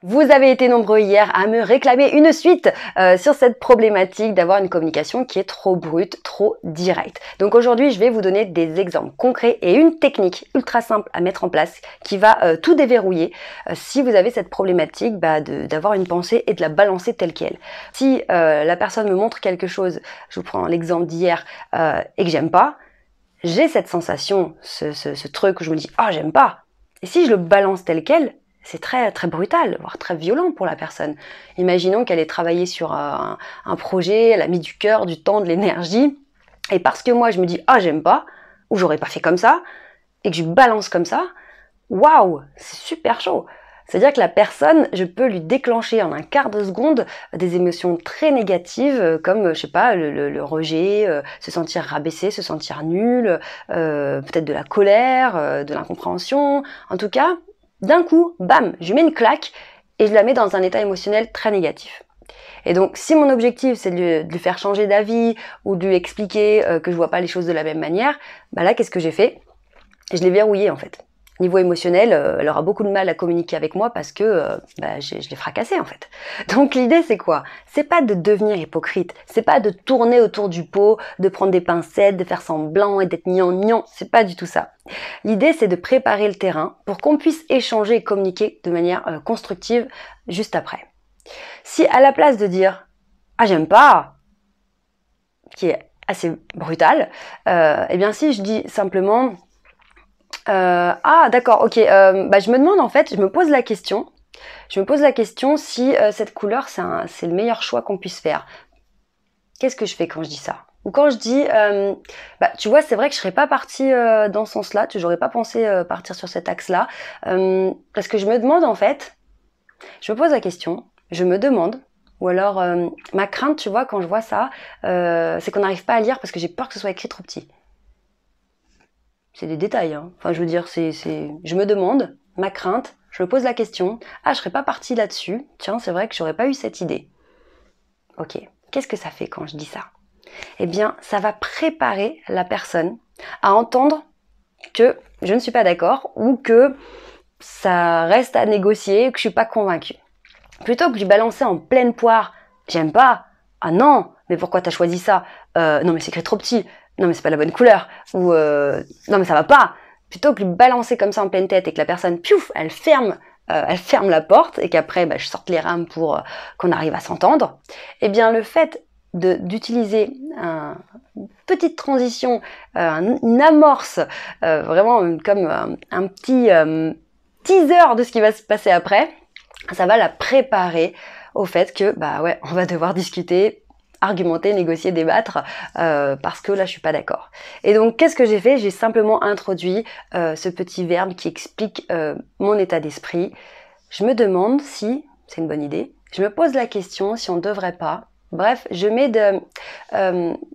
Vous avez été nombreux hier à me réclamer une suite sur cette problématique d'avoir une communication qui est trop brute, trop directe. Donc aujourd'hui, je vais vous donner des exemples concrets et une technique ultra simple à mettre en place qui va tout déverrouiller si vous avez cette problématique d'avoir une pensée et de la balancer telle qu'elle. Si la personne me montre quelque chose, je vous prends l'exemple d'hier, et que j'aime pas, j'ai cette sensation, ce truc où je me dis « Ah, j'aime pas !» Et si je le balance tel quel, c'est très brutal, voire très violent pour la personne. Imaginons qu'elle ait travaillé sur un projet, elle a mis du cœur, du temps, de l'énergie, et parce que moi je me dis « Ah, j'aime pas », ou « J'aurais pas fait comme ça », et que je balance comme ça, waouh, c'est super chaud. C'est-à-dire que la personne, je peux lui déclencher en un quart de seconde des émotions très négatives, comme, je sais pas, le rejet, se sentir rabaissé, se sentir nul, peut-être de la colère, de l'incompréhension. En tout cas, d'un coup, bam, je lui mets une claque et je la mets dans un état émotionnel très négatif. Et donc, si mon objectif, c'est de lui faire changer d'avis ou de lui expliquer que je vois pas les choses de la même manière, bah là, qu'est-ce que j'ai fait? Je l'ai verrouillé, en fait. Niveau émotionnel, elle aura beaucoup de mal à communiquer avec moi parce que je l'ai fracassée en fait. Donc l'idée c'est quoi? C'est pas de devenir hypocrite, c'est pas de tourner autour du pot, de prendre des pincettes, de faire semblant et d'être gnangnan, c'est pas du tout ça. L'idée c'est de préparer le terrain pour qu'on puisse échanger et communiquer de manière constructive juste après. Si à la place de dire « Ah j'aime pas », qui est assez brutal, eh bien si je dis simplement ah d'accord, ok, je me demande en fait, je me pose la question si cette couleur c'est le meilleur choix qu'on puisse faire. Qu'est-ce que je fais quand je dis ça? Ou quand je dis, tu vois, c'est vrai que je serais pas partie dans ce sens-là, j'aurais pas pensé partir sur cet axe-là, parce que je me demande en fait, je me pose la question, je me demande, ou alors ma crainte, tu vois, quand je vois ça, c'est qu'on n'arrive pas à lire parce que j'ai peur que ce soit écrit trop petit. C'est des détails, hein. Enfin, je veux dire, je me demande, ma crainte, je me pose la question, ah, je serais pas partie là-dessus, tiens, c'est vrai que j'aurais pas eu cette idée. Ok, qu'est-ce que ça fait quand je dis ça? Eh bien, ça va préparer la personne à entendre que je ne suis pas d'accord ou que ça reste à négocier, que je suis pas convaincue. Plutôt que de lui balancer en pleine poire, j'aime pas, ah non, mais pourquoi t'as choisi ça? Non, mais c'est écrit trop petit. Non mais c'est pas la bonne couleur, ou non mais ça va pas, plutôt que de lui balancer comme ça en pleine tête et que la personne, piouf, elle ferme la porte et qu'après je sorte les rames pour qu'on arrive à s'entendre, eh bien le fait d'utiliser une petite transition, une amorce, vraiment comme un petit teaser de ce qui va se passer après, ça va la préparer au fait que on va devoir discuter, argumenter, négocier, débattre, parce que là je suis pas d'accord. Et donc qu'est-ce que j'ai fait? J'ai simplement introduit ce petit verbe qui explique mon état d'esprit. Je me demande si c'est une bonne idée, je me pose la question si on devrait pas, bref, je mets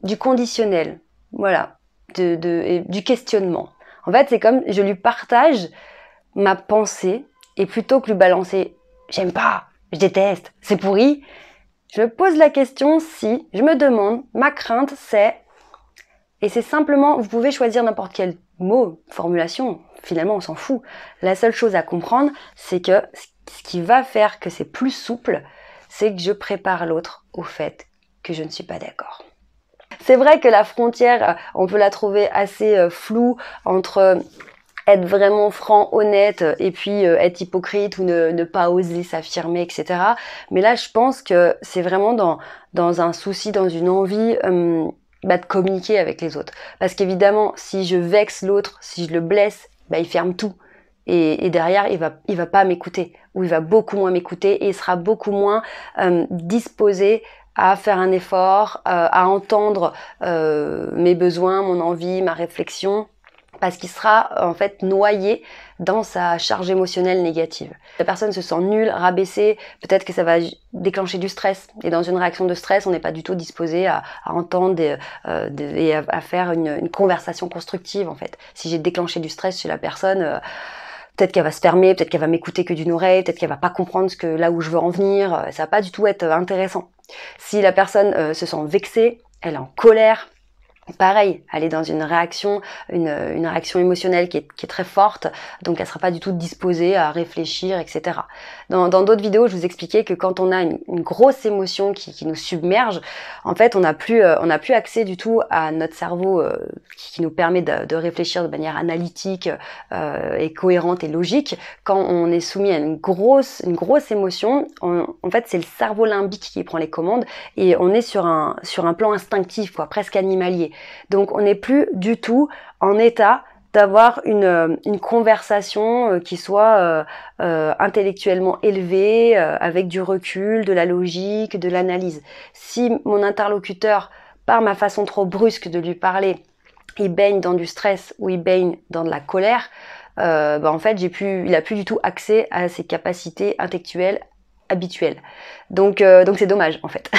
du conditionnel, voilà, et du questionnement. En fait c'est comme je lui partage ma pensée et plutôt que lui balancer j'aime pas, je déteste, c'est pourri, je me pose la question si, je me demande, ma crainte c'est, et c'est simplement, vous pouvez choisir n'importe quel mot, formulation, finalement on s'en fout. La seule chose à comprendre, c'est que ce qui va faire que c'est plus souple, c'est que je prépare l'autre au fait que je ne suis pas d'accord. C'est vrai que la frontière, on peut la trouver assez floue entre être vraiment franc, honnête, et puis être hypocrite ou ne pas oser s'affirmer, etc. Mais là, je pense que c'est vraiment dans un souci, dans une envie de communiquer avec les autres. Parce qu'évidemment, si je vexe l'autre, si je le blesse, il ferme tout. Et derrière, il va pas m'écouter, ou il va beaucoup moins m'écouter, et il sera beaucoup moins disposé à faire un effort, à entendre mes besoins, mon envie, ma réflexion, parce qu'il sera en fait noyé dans sa charge émotionnelle négative. La personne se sent nulle, rabaissée, peut-être que ça va déclencher du stress. Et dans une réaction de stress, on n'est pas du tout disposé à entendre et à faire une conversation constructive en fait. Si j'ai déclenché du stress chez la personne, peut-être qu'elle va se fermer, peut-être qu'elle va m'écouter que d'une oreille, peut-être qu'elle va pas comprendre là où je veux en venir, ça va pas du tout être intéressant. Si la personne se sent vexée, elle est en colère, pareil, elle est dans une réaction émotionnelle qui est très forte, donc elle sera pas du tout disposée à réfléchir, etc. Dans d'autres vidéos, je vous expliquais que quand on a une grosse émotion qui nous submerge, en fait, on n'a plus accès du tout à notre cerveau qui nous permet de réfléchir de manière analytique et cohérente et logique. Quand on est soumis à une grosse émotion, en fait, c'est le cerveau limbique qui prend les commandes et on est sur un plan instinctif, quoi, presque animalier. Donc on n'est plus du tout en état d'avoir une conversation qui soit intellectuellement élevée, avec du recul, de la logique, de l'analyse. Si mon interlocuteur, par ma façon trop brusque de lui parler, il baigne dans du stress ou il baigne dans de la colère, en fait il a plus du tout accès à ses capacités intellectuelles habituel. Donc c'est dommage en fait.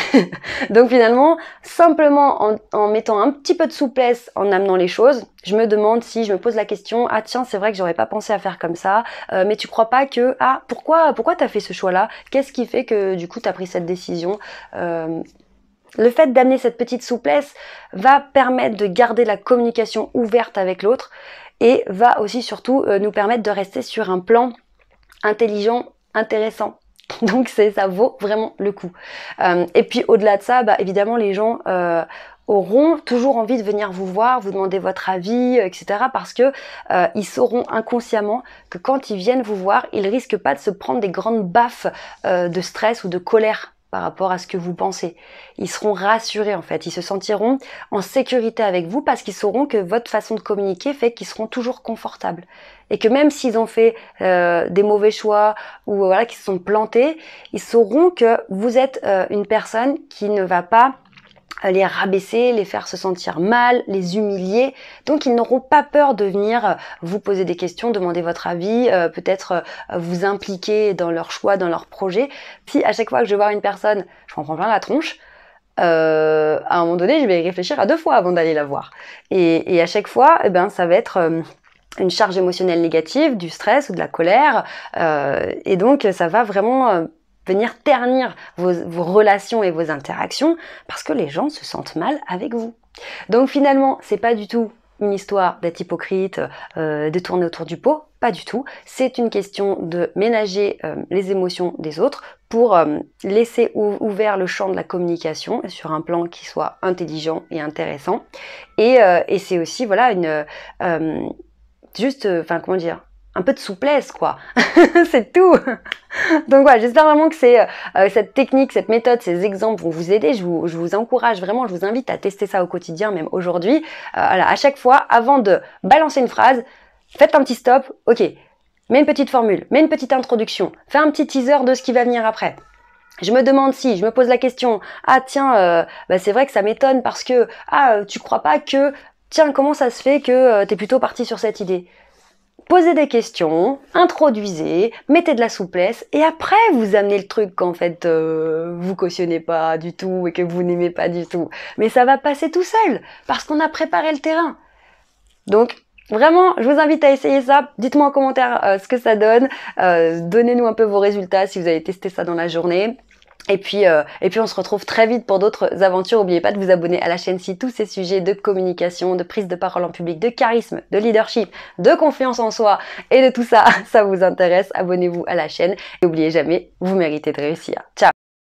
Donc finalement, simplement en mettant un petit peu de souplesse, en amenant les choses, je me demande si je me pose la question, ah tiens, c'est vrai que j'aurais pas pensé à faire comme ça, mais tu crois pas que, ah pourquoi t'as fait ce choix-là? Qu'est-ce qui fait que du coup t'as pris cette décision? Le fait d'amener cette petite souplesse va permettre de garder la communication ouverte avec l'autre et va aussi surtout nous permettre de rester sur un plan intelligent, intéressant. Donc ça vaut vraiment le coup. Et puis au-delà de ça, évidemment les gens auront toujours envie de venir vous voir, vous demander votre avis, etc. parce que ils sauront inconsciemment que quand ils viennent vous voir, ils risquent pas de se prendre des grandes baffes de stress ou de colère par rapport à ce que vous pensez. Ils seront rassurés en fait, ils se sentiront en sécurité avec vous parce qu'ils sauront que votre façon de communiquer fait qu'ils seront toujours confortables. Et que même s'ils ont fait des mauvais choix ou voilà, qu'ils se sont plantés, ils sauront que vous êtes une personne qui ne va pas les rabaisser, les faire se sentir mal, les humilier. Donc ils n'auront pas peur de venir vous poser des questions, demander votre avis, peut-être vous impliquer dans leurs choix, dans leurs projets. Si à chaque fois que je vais voir une personne, je m'en prends plein la tronche, à un moment donné, je vais réfléchir à 2 fois avant d'aller la voir. Et à chaque fois, ça va être une charge émotionnelle négative, du stress ou de la colère. Et donc ça va vraiment venir ternir vos relations et vos interactions parce que les gens se sentent mal avec vous. Donc finalement, c'est pas du tout une histoire d'être hypocrite, de tourner autour du pot, pas du tout. C'est une question de ménager les émotions des autres pour laisser ouvert le champ de la communication sur un plan qui soit intelligent et intéressant. Et c'est aussi voilà comment dire, un peu de souplesse quoi. C'est tout. Donc voilà, j'espère vraiment que cette technique, cette méthode, ces exemples vont vous aider. Je vous encourage vraiment, je vous invite à tester ça au quotidien, même aujourd'hui. Voilà, à chaque fois, avant de balancer une phrase, faites un petit stop. Ok, mets une petite formule, mets une petite introduction, fais un petit teaser de ce qui va venir après. Je me demande si, je me pose la question, ah tiens, c'est vrai que ça m'étonne parce que, tu crois pas que, tiens, comment ça se fait que t'es plutôt parti sur cette idée? Posez des questions, introduisez, mettez de la souplesse et après vous amenez le truc qu'en fait vous cautionnez pas du tout et que vous n'aimez pas du tout. Mais ça va passer tout seul parce qu'on a préparé le terrain. Donc vraiment, je vous invite à essayer ça. Dites-moi en commentaire ce que ça donne. Donnez-nous un peu vos résultats si vous avez testé ça dans la journée. Et puis on se retrouve très vite pour d'autres aventures. N'oubliez pas de vous abonner à la chaîne si tous ces sujets de communication, de prise de parole en public, de charisme, de leadership, de confiance en soi et de tout ça, ça vous intéresse. Abonnez-vous à la chaîne et n'oubliez jamais, vous méritez de réussir. Ciao!